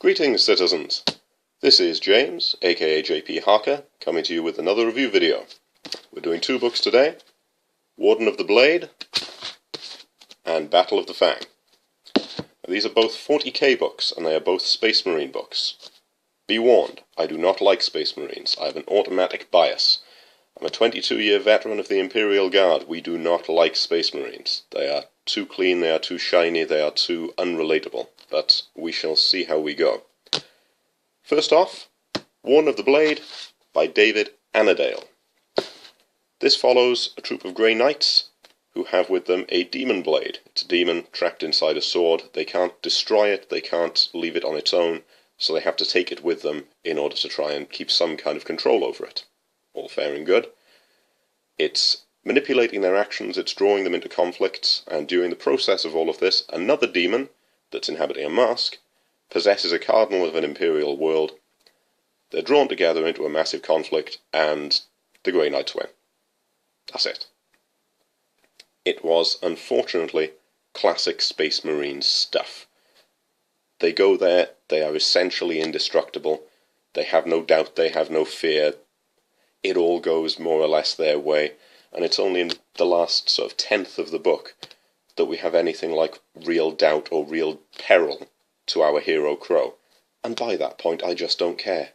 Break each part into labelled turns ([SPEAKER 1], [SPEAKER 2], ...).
[SPEAKER 1] Greetings, citizens. This is James, aka JP Harker, coming to you with another review video. We're doing two books today, Warden of the Blade and Battle of the Fang. Now, these are both 40k books, and they are both Space Marine books. Be warned, I do not like Space Marines. I have an automatic bias. I'm a 22-year veteran of the Imperial Guard. We do not like Space Marines. They are too clean, they are too shiny, they are too unrelatable. But we shall see how we go. First off, Warden of the Blade by David Annandale. This follows a troop of Grey Knights who have with them a demon blade. It's a demon trapped inside a sword. They can't destroy it, they can't leave it on its own, so they have to take it with them in order to try and keep some kind of control over it. All fair and good. It's manipulating their actions, it's drawing them into conflicts, and during the process of all of this, another demon that's inhabiting a mask possesses a cardinal of an imperial world. They're drawn together into a massive conflict, and the Grey Knights win. That's it. It was, unfortunately, classic Space Marines stuff. They go there, they are essentially indestructible, they have no doubt, they have no fear, it all goes more or less their way, and it's only in the last sort of 10th of the book that we have anything like real doubt or real peril to our hero Crow. And by that point I just don't care.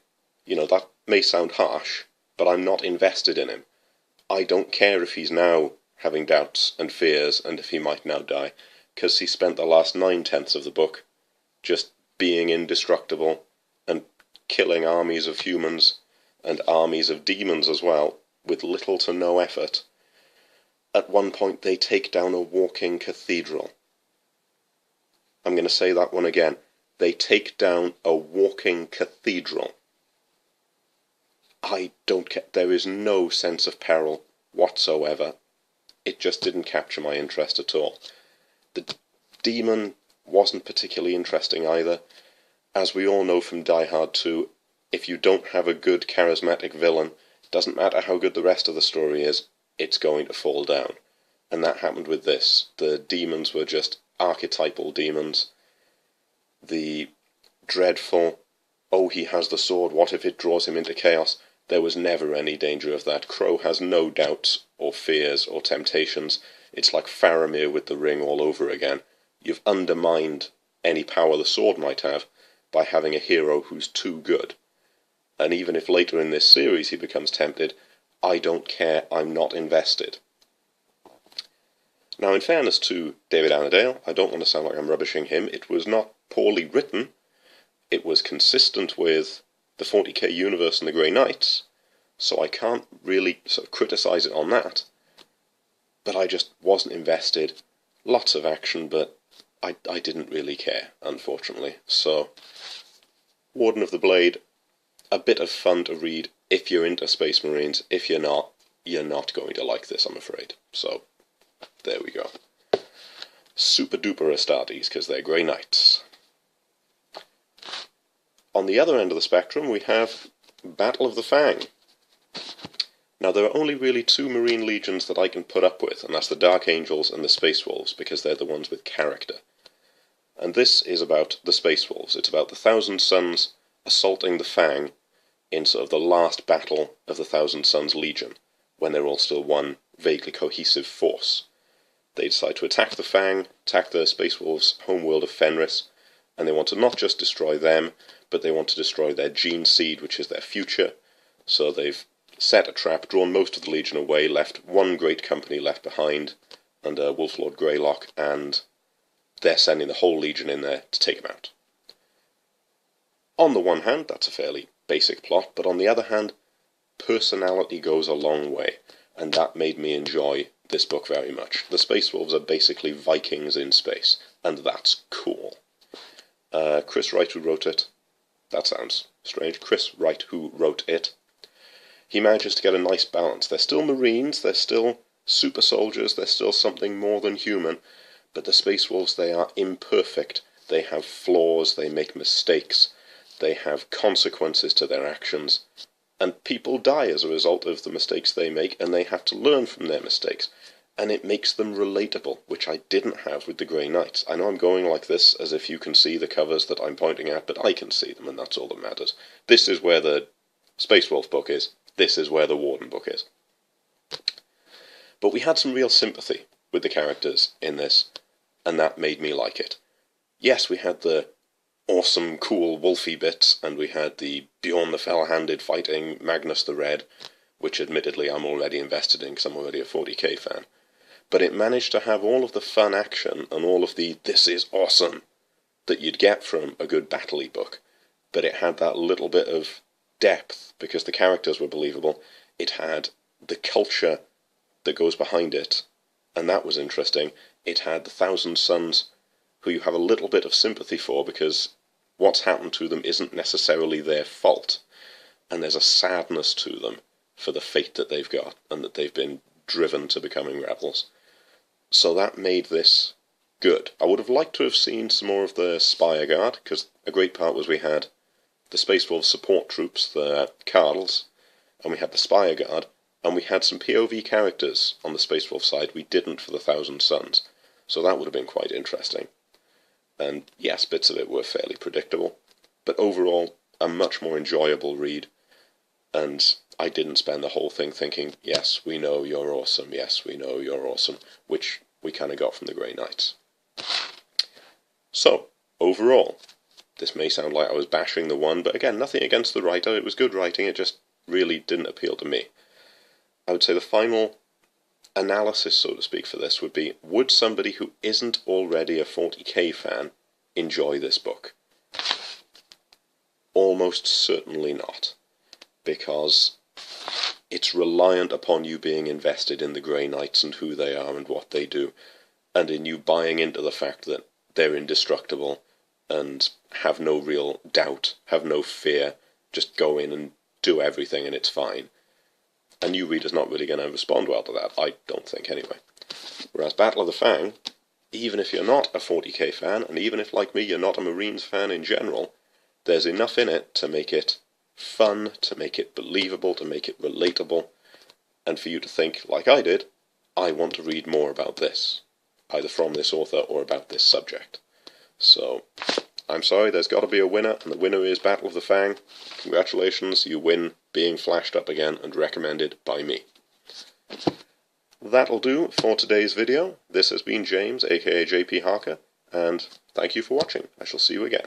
[SPEAKER 1] You know, that may sound harsh, but I'm not invested in him. I don't care if he's now having doubts and fears and if he might now die, because he spent the last 9/10ths of the book just being indestructible and killing armies of humans and armies of demons as well, with little to no effort. At one point they take down a walking cathedral. I'm going to say that one again. They take down a walking cathedral. I don't care. There is no sense of peril whatsoever. It just didn't capture my interest at all. The demon wasn't particularly interesting either. As we all know from Die Hard 2, if you don't have a good charismatic villain, doesn't matter how good the rest of the story is, it's going to fall down. And that happened with this. The demons were just archetypal demons. The dreadful, oh, he has the sword, what if it draws him into chaos? There was never any danger of that. Crow has no doubts or fears or temptations. It's like Faramir with the ring all over again. You've undermined any power the sword might have by having a hero who's too good. And even if later in this series he becomes tempted, I don't care, I'm not invested. Now, in fairness to David Annandale, I don't want to sound like I'm rubbishing him, it was not poorly written. It was consistent with the 40k universe and the Grey Knights, so I can't really sort of criticise it on that. But I just wasn't invested. Lots of action, but I didn't really care, unfortunately. So, Warden of the Blade, a bit of fun to read if you're into Space Marines. If you're not going to like this, I'm afraid. So, there we go. Super duper Astartes, because they're Grey Knights. On the other end of the spectrum, we have Battle of the Fang. Now, there are only really two Marine legions that I can put up with, and that's the Dark Angels and the Space Wolves, because they're the ones with character. And this is about the Space Wolves. It's about the Thousand Sons assaulting the Fang in sort of the last battle of the Thousand Sons Legion, when they're all still one vaguely cohesive force. They decide to attack the Fang, attack the Space Wolves' homeworld of Fenris, and they want to not just destroy them, but they want to destroy their gene seed, which is their future. So they've set a trap, drawn most of the Legion away, left one great company left behind, under Wolflord Greylock, and they're sending the whole Legion in there to take them out. On the one hand, that's a fairly basic plot, but on the other hand, personality goes a long way, and that made me enjoy this book very much. The Space Wolves are basically Vikings in space, and that's cool. Chris Wright, who wrote it, that sounds strange, Chris Wright, who wrote it, he manages to get a nice balance. They're still Marines, they're still super soldiers, they're still something more than human, but the Space Wolves, they are imperfect, they have flaws, they make mistakes, they have consequences to their actions, and people die as a result of the mistakes they make, and they have to learn from their mistakes. and it makes them relatable, which I didn't have with the Grey Knights. I know I'm going like this as if you can see the covers that I'm pointing at, but I can see them, and that's all that matters. This is where the Space Wolf book is. This is where the Warden book is. But we had some real sympathy with the characters in this, and that made me like it. Yes, we had the awesome, cool, wolfy bits, and we had the Bjorn the Fell-Handed fighting Magnus the Red, which admittedly I'm already invested in because I'm already a 40k fan. But it managed to have all of the fun action and all of the "this is awesome" that you'd get from a good battle-y book. But it had that little bit of depth, because the characters were believable. It had the culture that goes behind it, and that was interesting. It had the Thousand Sons, who you have a little bit of sympathy for, because what's happened to them isn't necessarily their fault, and there's a sadness to them for the fate that they've got, and that they've been driven to becoming rebels. So that made this good. I would have liked to have seen some more of the Spire Guard, because a great part was we had the Space Wolf support troops, the Cardles, and we had the Spire Guard, and we had some POV characters on the Space Wolf side we didn't for the Thousand Sons. So that would have been quite interesting. And yes, bits of it were fairly predictable, but overall a much more enjoyable read, and I didn't spend the whole thing thinking, yes, we know you're awesome, yes, we know you're awesome, which we kind of got from the Grey Knights. So, overall, this may sound like I was bashing the one, but again, nothing against the writer. It was good writing, it just really didn't appeal to me. I would say the final analysis, so to speak, for this would be, would somebody who isn't already a 40k fan enjoy this book? Almost certainly not, because it's reliant upon you being invested in the Grey Knights and who they are and what they do, and in you buying into the fact that they're indestructible and have no real doubt, have no fear, just go in and do everything and it's fine. A new reader's not really going to respond well to that, I don't think anyway. Whereas Battle of the Fang, even if you're not a 40k fan, and even if, like me, you're not a Marines fan in general, there's enough in it to make it fun, to make it believable, to make it relatable, and for you to think, like I did, I want to read more about this, either from this author or about this subject. So, I'm sorry, there's got to be a winner, and the winner is Battle of the Fang. Congratulations, you win being flashed up again and recommended by me. That'll do for today's video. This has been James, aka JP Harker, and thank you for watching. I shall see you again.